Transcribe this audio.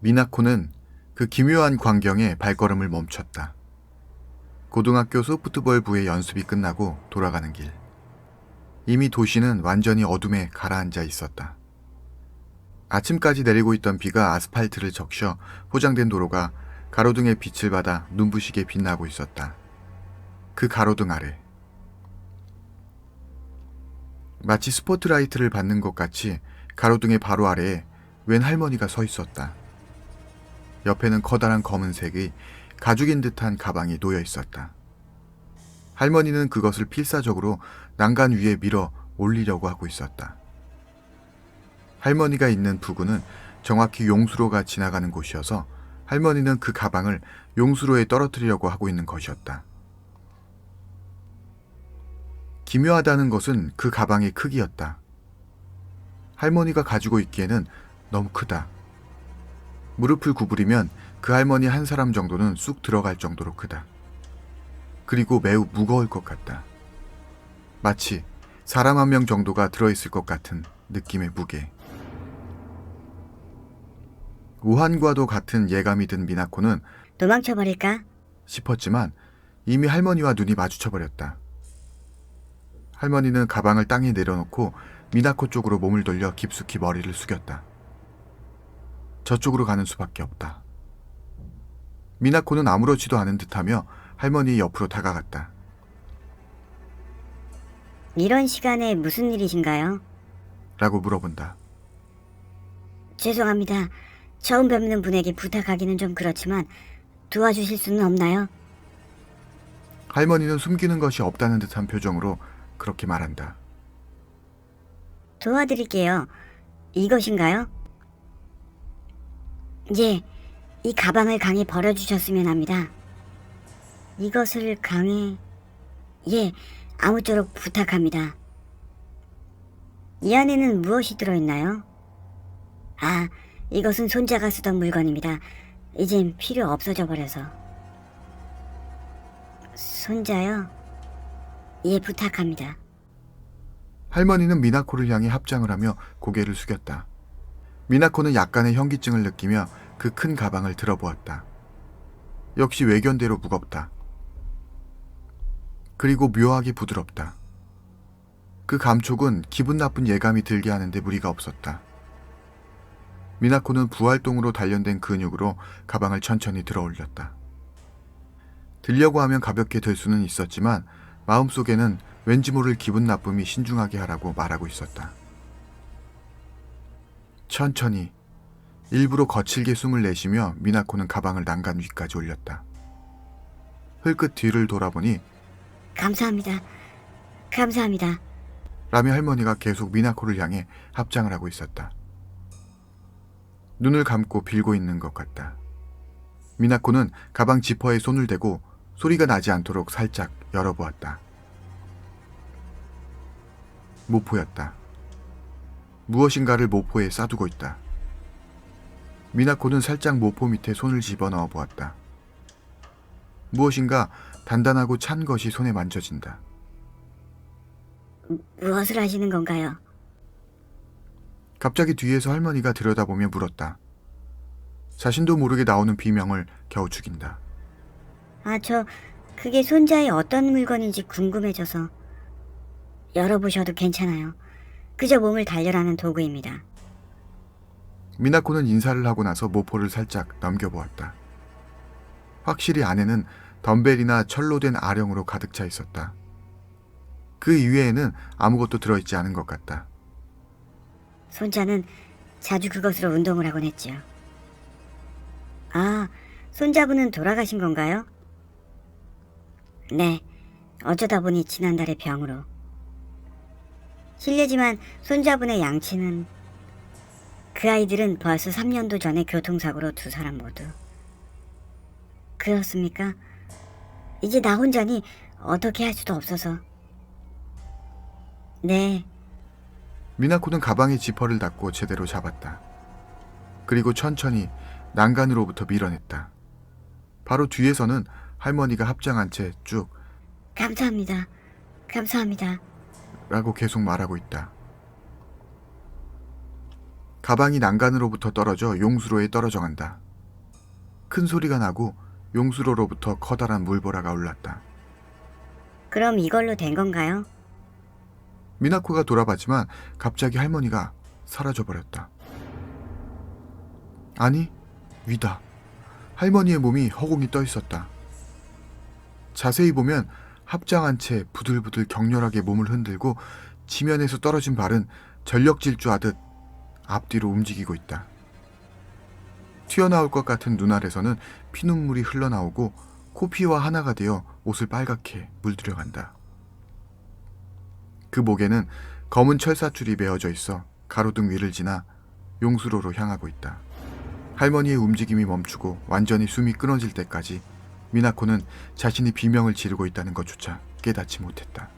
미나코는 그 기묘한 광경에 발걸음을 멈췄다. 고등학교 소프트볼 부의 연습이 끝나고 돌아가는 길. 이미 도시는 완전히 어둠에 가라앉아 있었다. 아침까지 내리고 있던 비가 아스팔트를 적셔 포장된 도로가 가로등의 빛을 받아 눈부시게 빛나고 있었다. 그 가로등 아래. 마치 스포트라이트를 받는 것 같이 가로등의 바로 아래에 웬 할머니가 서 있었다. 옆에는 커다란 검은색의 가죽인 듯한 가방이 놓여 있었다. 할머니는 그것을 필사적으로 난간 위에 밀어 올리려고 하고 있었다. 할머니가 있는 부근은 정확히 용수로가 지나가는 곳이어서 할머니는 그 가방을 용수로에 떨어뜨리려고 하고 있는 것이었다. 기묘하다는 것은 그 가방의 크기였다. 할머니가 가지고 있기에는 너무 크다. 무릎을 구부리면 그 할머니 한 사람 정도는 쑥 들어갈 정도로 크다. 그리고 매우 무거울 것 같다. 마치 사람 한 명 정도가 들어있을 것 같은 느낌의 무게. 우한과도 같은 예감이 든 미나코는 도망쳐버릴까? 싶었지만 이미 할머니와 눈이 마주쳐버렸다. 할머니는 가방을 땅에 내려놓고 미나코 쪽으로 몸을 돌려 깊숙이 머리를 숙였다. 저쪽으로 가는 수밖에 없다. 미나코는 아무렇지도 않은 듯하며 할머니 옆으로 다가갔다. 이런 시간에 무슨 일이신가요? 라고 물어본다. 죄송합니다. 처음 뵙는 분에게 부탁하기는 좀 그렇지만 도와주실 수는 없나요? 할머니는 숨기는 것이 없다는 듯한 표정으로 그렇게 말한다. 도와드릴게요. 이것인가요? 예, 이 가방을 강에 버려주셨으면 합니다. 이것을 강에... 예, 아무쪼록 부탁합니다. 이 안에는 무엇이 들어있나요? 아, 이것은 손자가 쓰던 물건입니다. 이젠 필요 없어져 버려서. 손자요? 예, 부탁합니다. 할머니는 미나코를 향해 합장을 하며 고개를 숙였다. 미나코는 약간의 현기증을 느끼며 그 큰 가방을 들어보았다. 역시 외견대로 무겁다. 그리고 묘하게 부드럽다. 그 감촉은 기분 나쁜 예감이 들게 하는데 무리가 없었다. 미나코는 부활동으로 단련된 근육으로 가방을 천천히 들어 올렸다. 들려고 하면 가볍게 들 수는 있었지만 마음속에는 왠지 모를 기분 나쁨이 신중하게 하라고 말하고 있었다. 천천히, 일부러 거칠게 숨을 내쉬며 미나코는 가방을 난간 위까지 올렸다. 흘끗 뒤를 돌아보니 감사합니다. 감사합니다. 라며 할머니가 계속 미나코를 향해 합장을 하고 있었다. 눈을 감고 빌고 있는 것 같다. 미나코는 가방 지퍼에 손을 대고 소리가 나지 않도록 살짝 열어보았다. 모포였다. 무엇인가를 모포에 싸두고 있다. 미나코는 살짝 모포 밑에 손을 집어넣어 보았다. 무엇인가 단단하고 찬 것이 손에 만져진다. 무엇을 하시는 건가요? 갑자기 뒤에서 할머니가 들여다보며 물었다. 자신도 모르게 나오는 비명을 겨우 죽인다. 아, 그게 손자의 어떤 물건인지 궁금해져서. 열어보셔도 괜찮아요. 그저 몸을 단련하는 도구입니다. 미나코는 인사를 하고 나서 모포를 살짝 넘겨보았다. 확실히 안에는 덤벨이나 철로 된 아령으로 가득 차 있었다. 그 이외에는 아무것도 들어있지 않은 것 같다. 손자는 자주 그것으로 운동을 하곤 했지요. 아, 손자분은 돌아가신 건가요? 네, 어쩌다 보니 지난달에 병으로. 실례지만 손자분의 양치는... 그 아이들은 벌써 3년도 전에 교통사고로 두 사람 모두. 그렇습니까? 이제 나 혼자니 어떻게 할 수도 없어서. 네. 미나코는 가방의 지퍼를 닫고 제대로 잡았다. 그리고 천천히 난간으로부터 밀어냈다. 바로 뒤에서는 할머니가 합장한 채 쭉 감사합니다. 감사합니다. 라고 계속 말하고 있다. 가방이 난간으로부터 떨어져 용수로에 떨어져 간다. 큰 소리가 나고 용수로로부터 커다란 물보라가 올랐다. 그럼 이걸로 된 건가요? 미나코가 돌아봤지만 갑자기 할머니가 사라져버렸다. 아니, 위다. 할머니의 몸이 허공이 떠 있었다. 자세히 보면 합장한 채 부들부들 격렬하게 몸을 흔들고 지면에서 떨어진 발은 전력 질주하듯 앞뒤로 움직이고 있다. 튀어나올 것 같은 눈알에서는 피눈물이 흘러나오고 코피와 하나가 되어 옷을 빨갛게 물들여간다. 그 목에는 검은 철사줄이 메어져 있어 가로등 위를 지나 용수로로 향하고 있다. 할머니의 움직임이 멈추고 완전히 숨이 끊어질 때까지 미나코는 자신이 비명을 지르고 있다는 것조차 깨닫지 못했다.